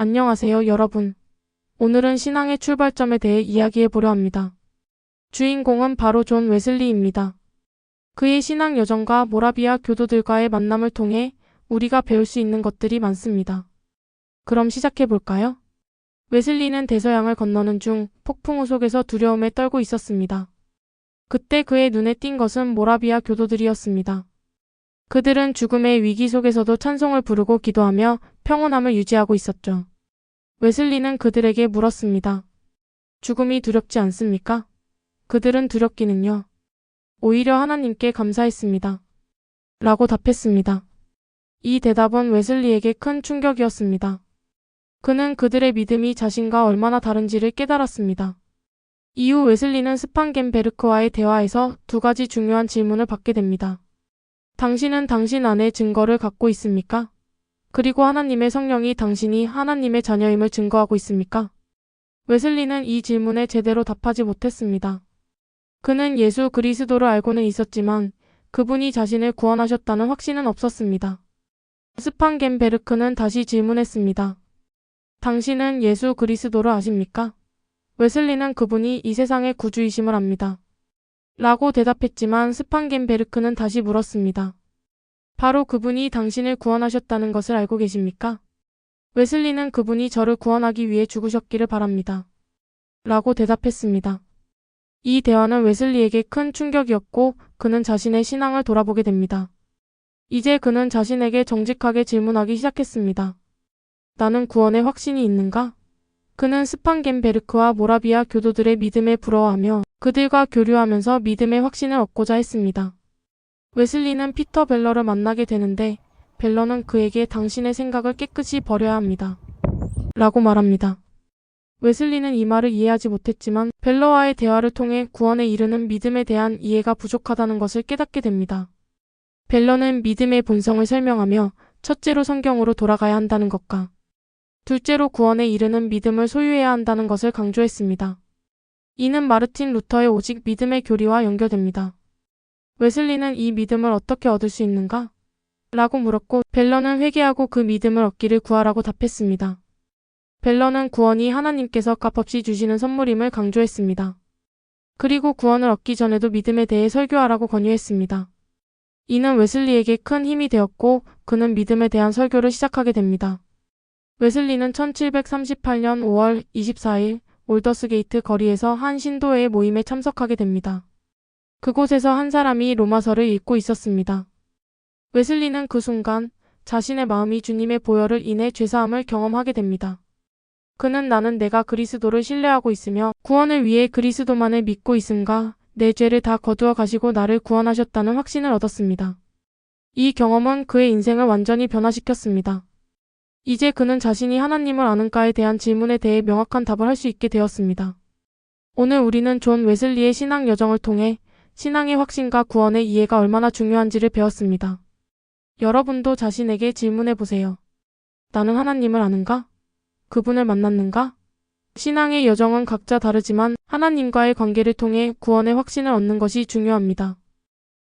안녕하세요, 여러분. 오늘은 신앙의 출발점에 대해 이야기해 보려 합니다. 주인공은 바로 존 웨슬리입니다. 그의 신앙 여정과 모라비아 교도들과의 만남을 통해 우리가 배울 수 있는 것들이 많습니다. 그럼 시작해 볼까요? 웨슬리는 대서양을 건너는 중 폭풍우 속에서 두려움에 떨고 있었습니다. 그때 그의 눈에 띈 것은 모라비아 교도들이었습니다. 그들은 죽음의 위기 속에서도 찬송을 부르고 기도하며 평온함을 유지하고 있었죠. 웨슬리는 그들에게 물었습니다. 죽음이 두렵지 않습니까? 그들은 두렵기는요. 오히려 하나님께 감사했습니다. 라고 답했습니다. 이 대답은 웨슬리에게 큰 충격이었습니다. 그는 그들의 믿음이 자신과 얼마나 다른지를 깨달았습니다. 이후 웨슬리는 스판겐베르크와의 대화에서 두 가지 중요한 질문을 받게 됩니다. 당신은 당신 안에 증거를 갖고 있습니까? 그리고 하나님의 성령이 당신이 하나님의 자녀임을 증거하고 있습니까? 웨슬리는 이 질문에 제대로 답하지 못했습니다. 그는 예수 그리스도를 알고는 있었지만 그분이 자신을 구원하셨다는 확신은 없었습니다. 스판겐베르크는 다시 질문했습니다. 당신은 예수 그리스도를 아십니까? 웨슬리는 그분이 이 세상의 구주이심을 압니다. 라고 대답했지만 스판겐베르크는 다시 물었습니다. 바로 그분이 당신을 구원하셨다는 것을 알고 계십니까? 웨슬리는 그분이 저를 구원하기 위해 죽으셨기를 바랍니다. 라고 대답했습니다. 이 대화는 웨슬리에게 큰 충격이었고 그는 자신의 신앙을 돌아보게 됩니다. 이제 그는 자신에게 정직하게 질문하기 시작했습니다. 나는 구원의 확신이 있는가? 그는 스판겐베르크와 모라비아 교도들의 믿음에 부러워하며 그들과 교류하면서 믿음의 확신을 얻고자 했습니다. 웨슬리는 피터 벨러를 만나게 되는데 벨러는 그에게 당신의 생각을 깨끗이 버려야 합니다. 라고 말합니다. 웨슬리는 이 말을 이해하지 못했지만 벨러와의 대화를 통해 구원에 이르는 믿음에 대한 이해가 부족하다는 것을 깨닫게 됩니다. 벨러는 믿음의 본성을 설명하며 첫째로 성경으로 돌아가야 한다는 것과 둘째로 구원에 이르는 믿음을 소유해야 한다는 것을 강조했습니다. 이는 마르틴 루터의 오직 믿음의 교리와 연결됩니다. 웨슬리는 이 믿음을 어떻게 얻을 수 있는가? 라고 물었고 벨러는 회개하고 그 믿음을 얻기를 구하라고 답했습니다. 벨러는 구원이 하나님께서 값없이 주시는 선물임을 강조했습니다. 그리고 구원을 얻기 전에도 믿음에 대해 설교하라고 권유했습니다. 이는 웨슬리에게 큰 힘이 되었고 그는 믿음에 대한 설교를 시작하게 됩니다. 웨슬리는 1738년 5월 24일 올더스게이트 거리에서 한 신도회의 모임에 참석하게 됩니다. 그곳에서 한 사람이 로마서를 읽고 있었습니다. 웨슬리는 그 순간 자신의 마음이 주님의 보혈을 인해 죄사함을 경험하게 됩니다. 그는 나는 내가 그리스도를 신뢰하고 있으며 구원을 위해 그리스도만을 믿고 있음과 내 죄를 다 거두어 가시고 나를 구원하셨다는 확신을 얻었습니다. 이 경험은 그의 인생을 완전히 변화시켰습니다. 이제 그는 자신이 하나님을 아는가에 대한 질문에 대해 명확한 답을 할 수 있게 되었습니다. 오늘 우리는 존 웨슬리의 신앙 여정을 통해 신앙의 확신과 구원의 이해가 얼마나 중요한지를 배웠습니다. 여러분도 자신에게 질문해 보세요. 나는 하나님을 아는가? 그분을 만났는가? 신앙의 여정은 각자 다르지만 하나님과의 관계를 통해 구원의 확신을 얻는 것이 중요합니다.